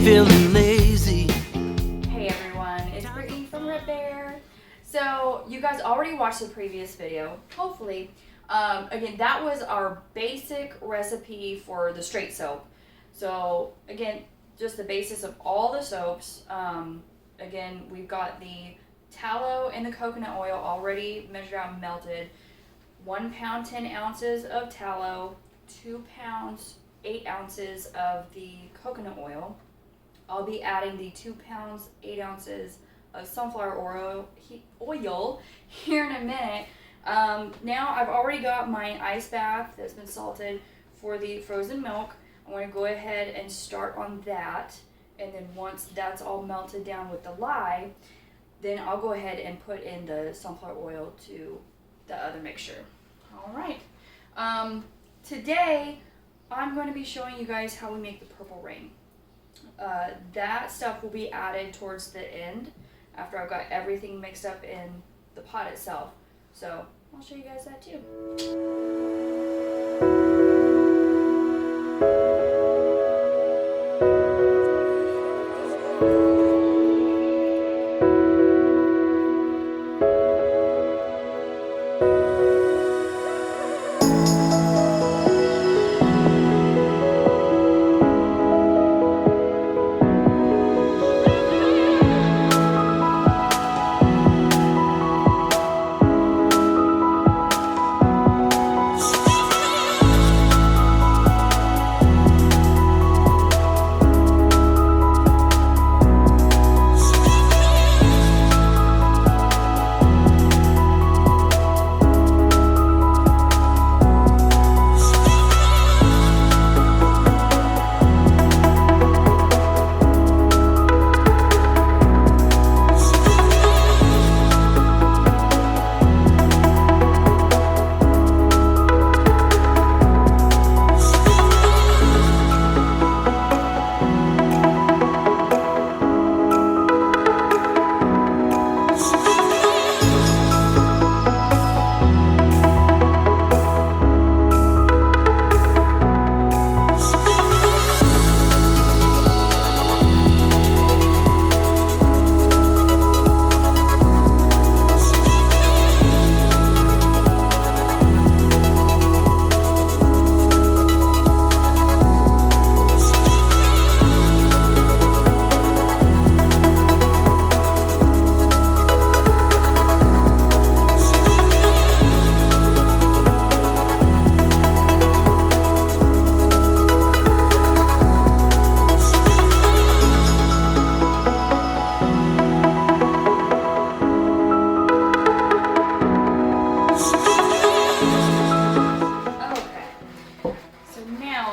feeling lazy. Hey everyone, it's Brittany from Rip Bear. So you guys already watched the previous video, hopefully. Again, that was our basic recipe for the straight soap. So again, just the basis of all the soaps. Again, we've got the tallow and the coconut oil already measured out and melted. 1 pound, 10 ounces of tallow, 2 pounds, 8 ounces of the coconut oil. I'll be adding the 2 pounds, 8 ounces of sunflower oil here in a minute. Now I've already got my ice bath that's been salted for the frozen milk. I'm going to go ahead and start on that. And then once that's all melted down with the lye, then I'll go ahead and put in the sunflower oil to the other mixture. All right. Today, I'm going to be showing you guys how we make the purple rain. That stuff will be added towards the end after I've got everything mixed up in the pot itself. So I'll show you guys that too.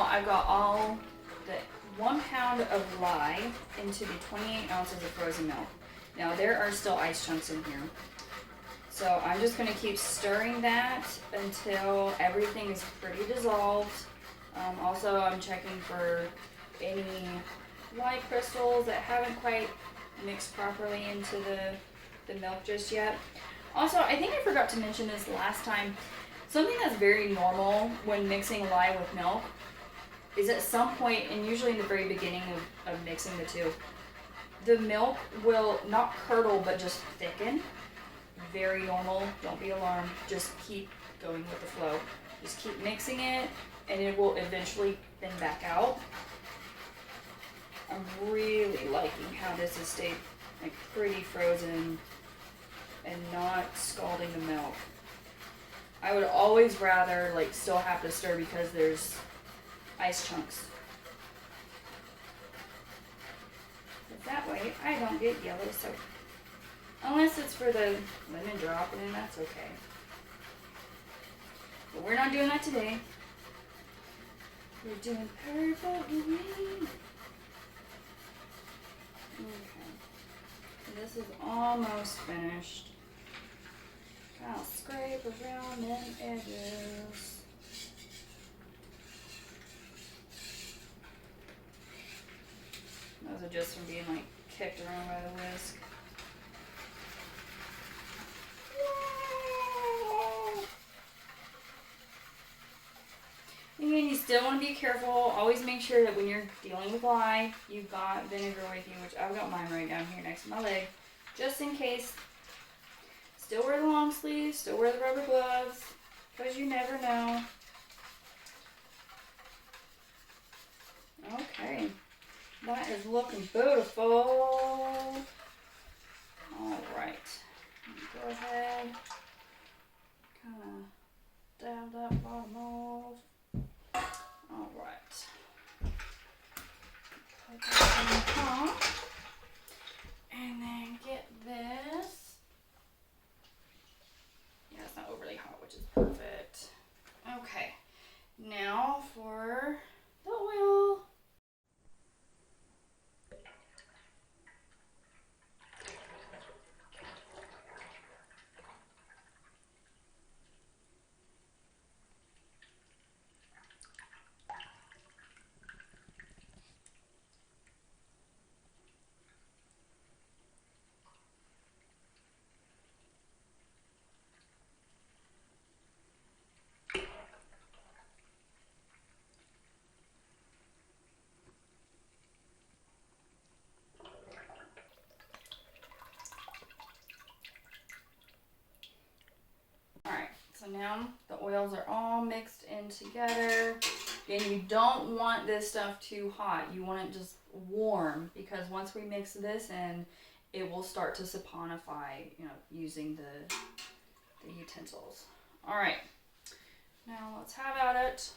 I've got all the 1 pound of lye into the 28 ounces of frozen milk. Now there are still ice chunks in here. So I'm just going to keep stirring that until everything is pretty dissolved. Also I'm checking for any lye crystals that haven't quite mixed properly into the milk just yet. Also, I think I forgot to mention this last time. Something that's very normal when mixing lye with milk is at some point, and usually in the very beginning of mixing the two, the milk will not curdle but just thicken. Very normal, don't be alarmed, just keep going with the flow. Just keep mixing it and it will eventually thin back out. I'm really liking how this has stayed like pretty frozen and not scalding the milk. I would always rather like still have to stir because there's ice chunks. But that way I don't get yellow soap. Unless it's for the lemon drop, and then that's okay. But we're not doing that today. We're doing purple rain. Okay. And this is almost finished. I'll scrape around them edges. Those are just from being like kicked around by the whisk. Whoa. And you still still want to be careful. Always make sure that when you're dealing with lye, you've got vinegar with you, which I've got mine right down here next to my leg, just in case. Still wear the long sleeves, still wear the rubber gloves, because you never know. Okay, that is looking beautiful. All right, go ahead, kind of dab that bottom off. All right, put that on the top, and then get this. Yeah, it's not overly hot, which is perfect. Okay, now for the oil. Alright, so now the oils are all mixed in together. And you don't want this stuff too hot. You want it just warm, because once we mix this in, it will start to saponify, you know, using the utensils. Alright, now let's have at it.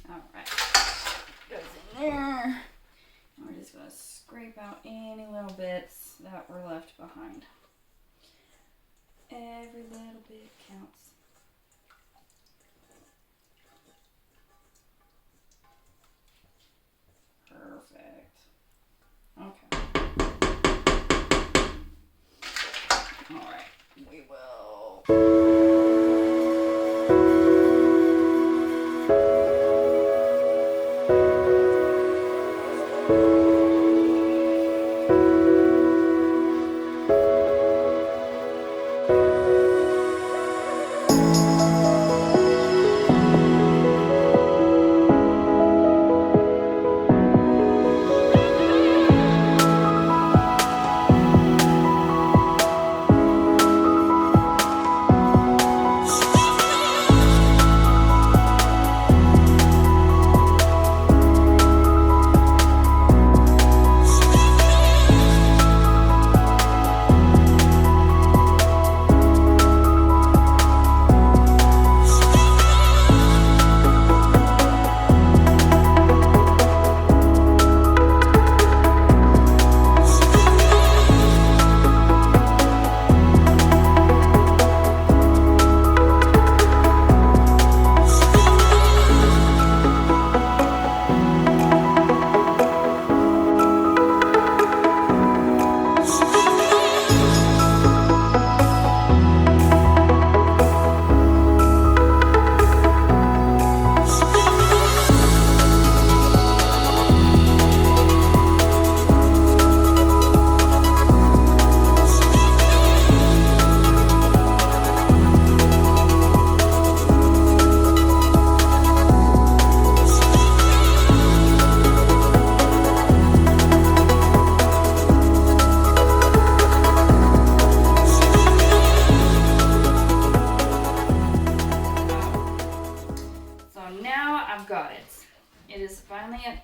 Alright, goes in there. And we're just going to scrape out any little bits that were left behind. Every little bit counts. Perfect. Okay. Alright, we will.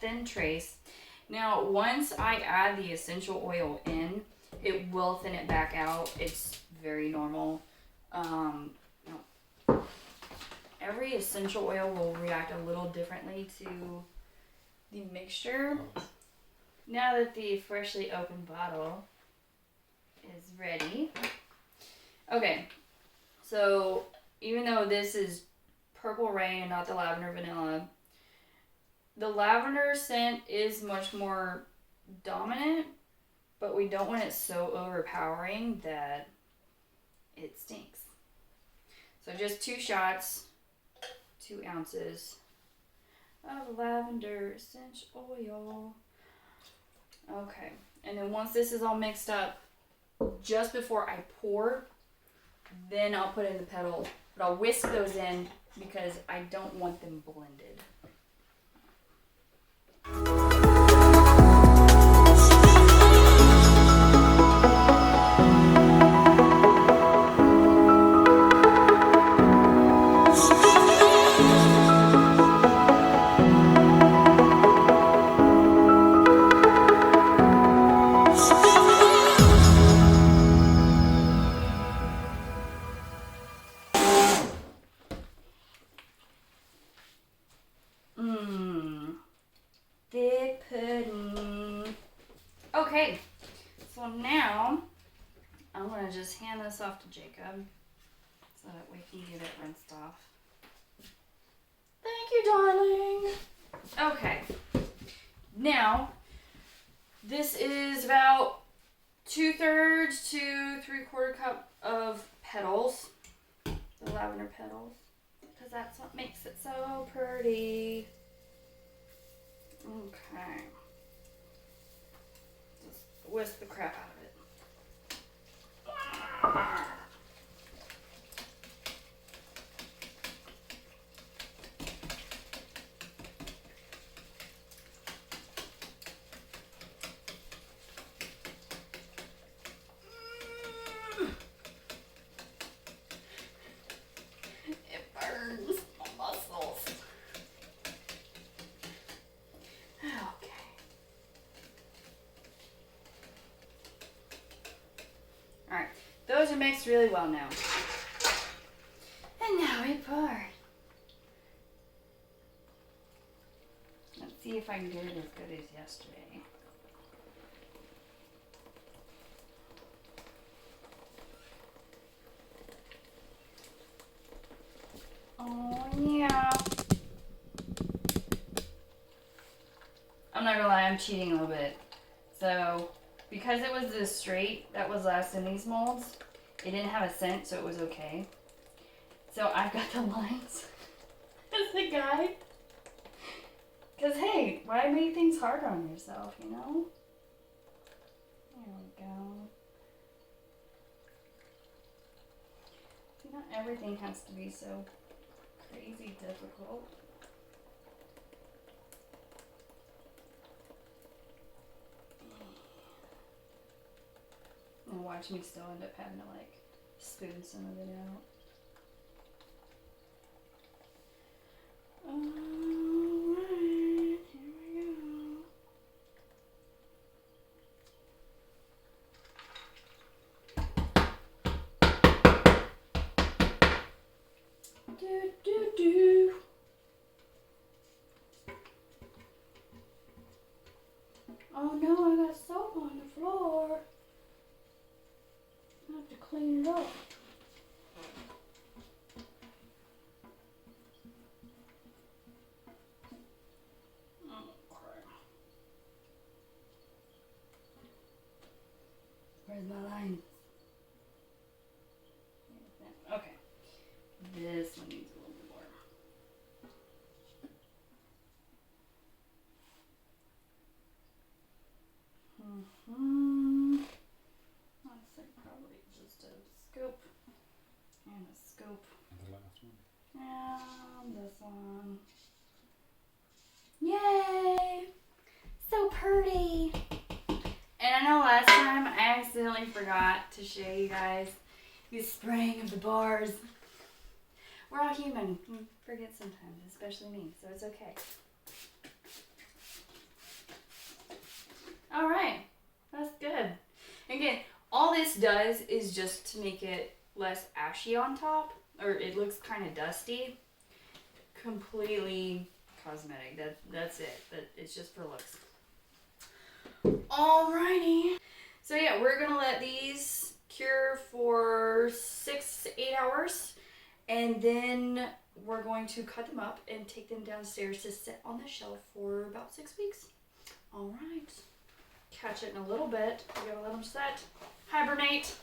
Thin trace. Now, once I add the essential oil in, it will thin it back out. It's very normal. Every essential oil will react a little differently to the mixture. Now that the freshly opened bottle is ready. Okay, so even though this is Purple Rain and not the Lavender Vanilla, the lavender scent is much more dominant, but we don't want it so overpowering that it stinks. So just 2 shots, 2 ounces of lavender essential oil. Okay, and then once this is all mixed up, just before I pour, then I'll put in the petals. But I'll whisk those in because I don't want them blended. Thick pudding. Okay, so now I'm gonna just hand this off to Jacob so that we can get it rinsed off. Thank you, darling. Okay, now this is about 2/3 to 3/4 cup of petals, the lavender petals, because that's what makes it so pretty. Okay. Just whisk the crap out of it. It burns my muscles. Alright, those are mixed really well now. And now we pour. Let's see if I can get it as good as yesterday. Oh yeah. I'm not gonna lie, I'm cheating a little bit. So, because it was this straight that was last in these molds, it didn't have a scent, so it was okay. So I've got the lines as the guide. Because hey, why make things harder on yourself, you know? There we go. See, not everything has to be so crazy difficult. And watch me still end up having to like spoon some of it out. Alright, here we go. Do do do. Oh no, I got soap on the floor. I have to clean it up. Okay. Where's my line? Okay. This one needs a little bit more. I'd say probably just a scoop and a scoop. And the last one. And this one. Yay! So pretty! And I know last time I accidentally forgot to show you guys the spraying of the bars. We're all human. We forget sometimes, especially me, so it's okay. Alright, that's good. Again, all this does is just to make it less ashy on top, or it looks kind of dusty. Completely cosmetic. That's it. It's just for looks. Alrighty. So yeah, we're gonna let these cure for 6 to 8 hours, and then we're going to cut them up and take them downstairs to sit on the shelf for about 6 weeks. Alright. Catch it in a little bit. We gotta let them set. Hibernate.